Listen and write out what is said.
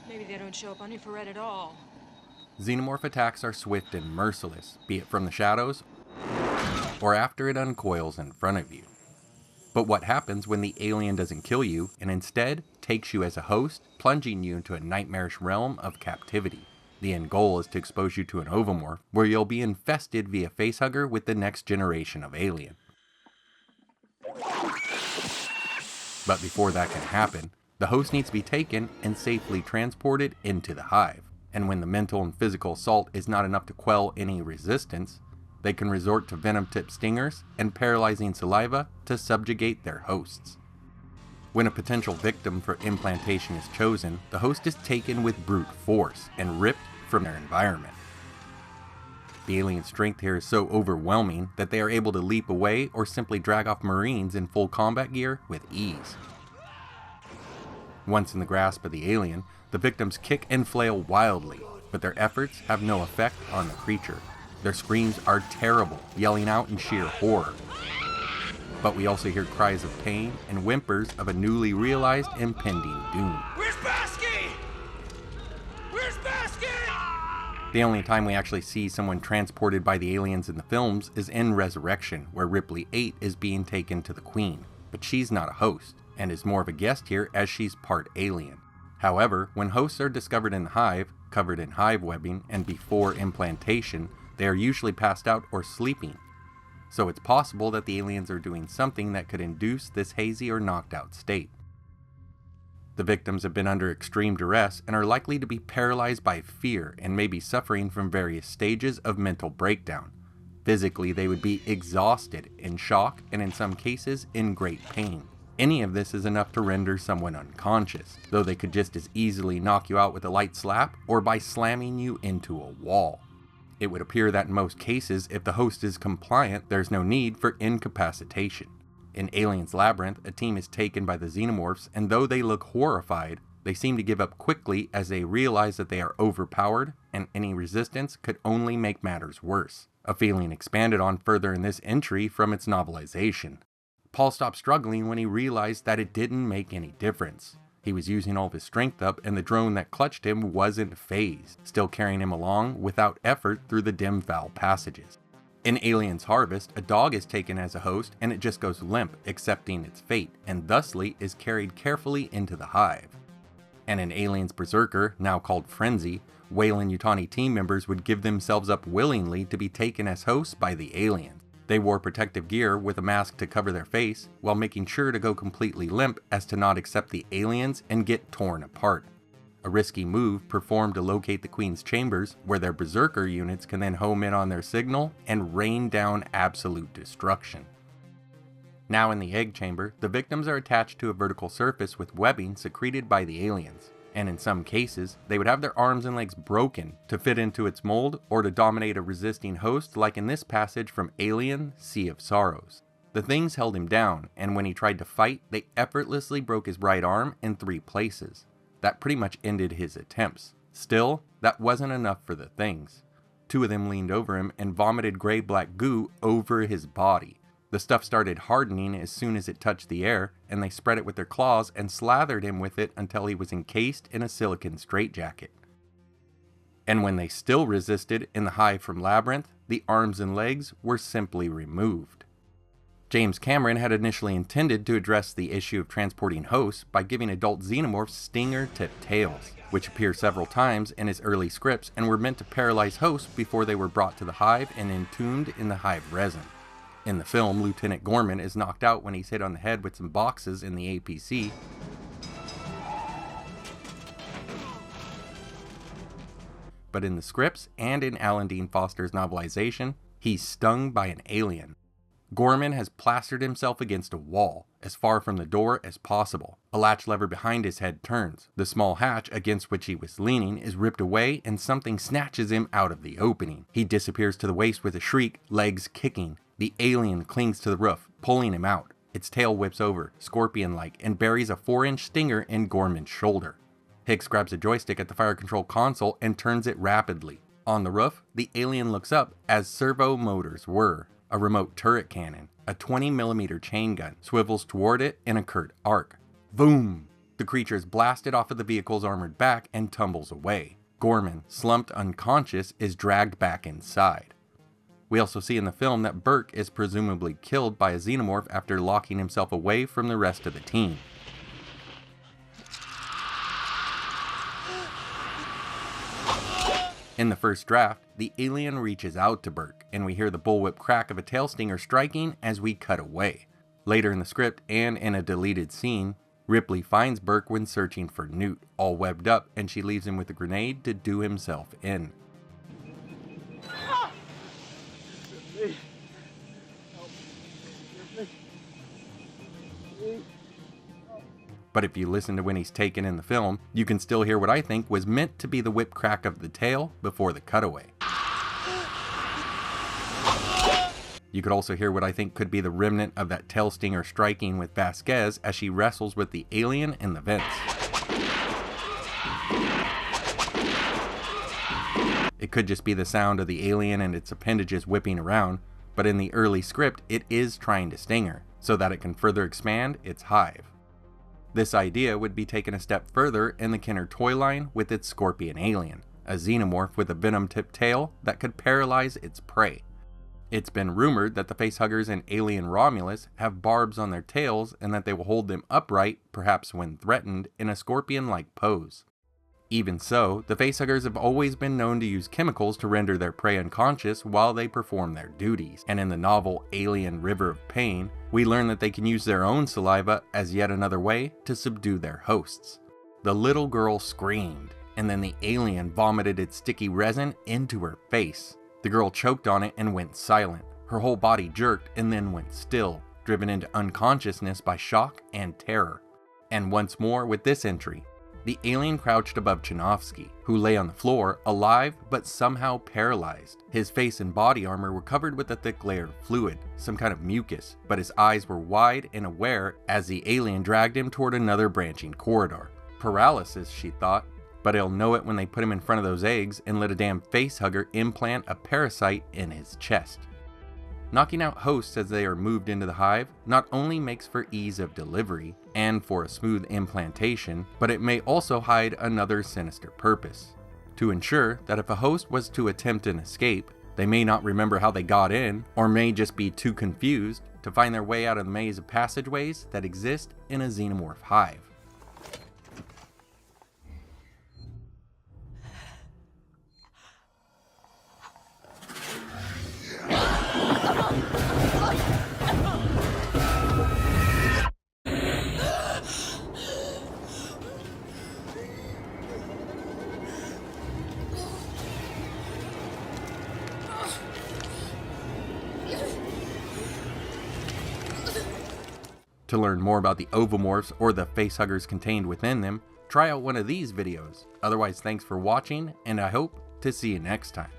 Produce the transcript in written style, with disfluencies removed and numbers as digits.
Maybe they don't show up on infrared at all. Xenomorph attacks are swift and merciless, be it from the shadows or after it uncoils in front of you. But what happens when the alien doesn't kill you and instead takes you as a host, plunging you into a nightmarish realm of captivity? The end goal is to expose you to an ovomorph, where you'll be infested via facehugger with the next generation of alien. But before that can happen, the host needs to be taken and safely transported into the hive. And when the mental and physical assault is not enough to quell any resistance, they can resort to venom-tipped stingers and paralyzing saliva to subjugate their hosts. When a potential victim for implantation is chosen, the host is taken with brute force and ripped from their environment. The alien strength here is so overwhelming that they are able to leap away or simply drag off Marines in full combat gear with ease. Once in the grasp of the alien, the victims kick and flail wildly, but their efforts have no effect on the creature. Their screams are terrible, yelling out in sheer horror. But we also hear cries of pain and whimpers of a newly realized impending doom. Where's Basky? Where's Basky? The only time we actually see someone transported by the aliens in the films is in Resurrection, where Ripley 8 is being taken to the Queen. But she's not a host, and is more of a guest here as she's part alien. However, when hosts are discovered in the hive, covered in hive webbing, and before implantation, they are usually passed out or sleeping. So it's possible that the aliens are doing something that could induce this hazy or knocked out state. The victims have been under extreme duress and are likely to be paralyzed by fear and may be suffering from various stages of mental breakdown. Physically, they would be exhausted, in shock, and in some cases, in great pain. Any of this is enough to render someone unconscious, though they could just as easily knock you out with a light slap or by slamming you into a wall. It would appear that in most cases, if the host is compliant, there's no need for incapacitation. In Alien's Labyrinth, a team is taken by the Xenomorphs, and though they look horrified, they seem to give up quickly as they realize that they are overpowered, and any resistance could only make matters worse. A feeling expanded on further in this entry from its novelization. Paul stopped struggling when he realized that it didn't make any difference. He was using all of his strength up, and the drone that clutched him wasn't phased, still carrying him along without effort through the dim, foul passages. In Alien's Harvest, a dog is taken as a host, and it just goes limp, accepting its fate, and thusly is carried carefully into the hive. And in Alien's Berserker, now called Frenzy, Weyland-Yutani team members would give themselves up willingly to be taken as hosts by the aliens. They wore protective gear with a mask to cover their face, while making sure to go completely limp as to not accept the aliens and get torn apart. A risky move performed to locate the Queen's chambers, where their Berserker units can then home in on their signal and rain down absolute destruction. Now in the egg chamber, the victims are attached to a vertical surface with webbing secreted by the aliens. And in some cases, they would have their arms and legs broken to fit into its mold or to dominate a resisting host, like in this passage from Alien, Sea of Sorrows. The things held him down, and when he tried to fight, they effortlessly broke his right arm in 3 places. That pretty much ended his attempts. Still, that wasn't enough for the things. 2 of them leaned over him and vomited gray-black goo over his body. The stuff started hardening as soon as it touched the air, and they spread it with their claws and slathered him with it until he was encased in a silicone straitjacket. And when they still resisted in the hive from Labyrinth, the arms and legs were simply removed. James Cameron had initially intended to address the issue of transporting hosts by giving adult xenomorphs stinger-tipped tails, which appear several times in his early scripts and were meant to paralyze hosts before they were brought to the hive and entombed in the hive resin. In the film, Lieutenant Gorman is knocked out when he's hit on the head with some boxes in the APC. But in the scripts, and in Alan Dean Foster's novelization, he's stung by an alien. Gorman has plastered himself against a wall, as far from the door as possible. A latch lever behind his head turns. The small hatch against which he was leaning is ripped away, and something snatches him out of the opening. He disappears to the waist with a shriek, legs kicking. The alien clings to the roof, pulling him out. Its tail whips over, scorpion-like, and buries a 4-inch stinger in Gorman's shoulder. Hicks grabs a joystick at the fire control console and turns it rapidly. On the roof, the alien looks up as servo motors whir. A remote turret cannon, a 20mm chain gun, swivels toward it in a curt arc. Boom! The creature is blasted off of the vehicle's armored back and tumbles away. Gorman, slumped unconscious, is dragged back inside. We also see in the film that Burke is presumably killed by a xenomorph after locking himself away from the rest of the team. In the first draft, the alien reaches out to Burke, and we hear the bullwhip crack of a tail stinger striking as we cut away. Later in the script, and in a deleted scene, Ripley finds Burke when searching for Newt, all webbed up, and she leaves him with a grenade to do himself in. But if you listen to when he's taken in the film, you can still hear what I think was meant to be the whip crack of the tail before the cutaway. You could also hear what I think could be the remnant of that tail stinger striking with Vasquez as she wrestles with the alien in the vents. It could just be the sound of the alien and its appendages whipping around, but in the early script it is trying to sting her, so that it can further expand its hive. This idea would be taken a step further in the Kenner toy line with its scorpion alien, a xenomorph with a venom-tipped tail that could paralyze its prey. It's been rumored that the facehuggers in Alien Romulus have barbs on their tails and that they will hold them upright, perhaps when threatened, in a scorpion-like pose. Even so, the facehuggers have always been known to use chemicals to render their prey unconscious while they perform their duties, and in the novel Alien River of Pain, we learn that they can use their own saliva as yet another way to subdue their hosts. The little girl screamed, and then the alien vomited its sticky resin into her face. The girl choked on it and went silent. Her whole body jerked and then went still, driven into unconsciousness by shock and terror. And once more with this entry, the alien crouched above Chinovsky, who lay on the floor, alive but somehow paralyzed. His face and body armor were covered with a thick layer of fluid, some kind of mucus, but his eyes were wide and aware as the alien dragged him toward another branching corridor. Paralysis, she thought, but he'll know it when they put him in front of those eggs and let a damn facehugger implant a parasite in his chest. Knocking out hosts as they are moved into the hive not only makes for ease of delivery and for a smooth implantation, but it may also hide another sinister purpose. To ensure that if a host was to attempt an escape, they may not remember how they got in, or may just be too confused to find their way out of the maze of passageways that exist in a xenomorph hive. To learn more about the ovomorphs or the facehuggers contained within them, try out one of these videos. Otherwise, thanks for watching, and I hope to see you next time.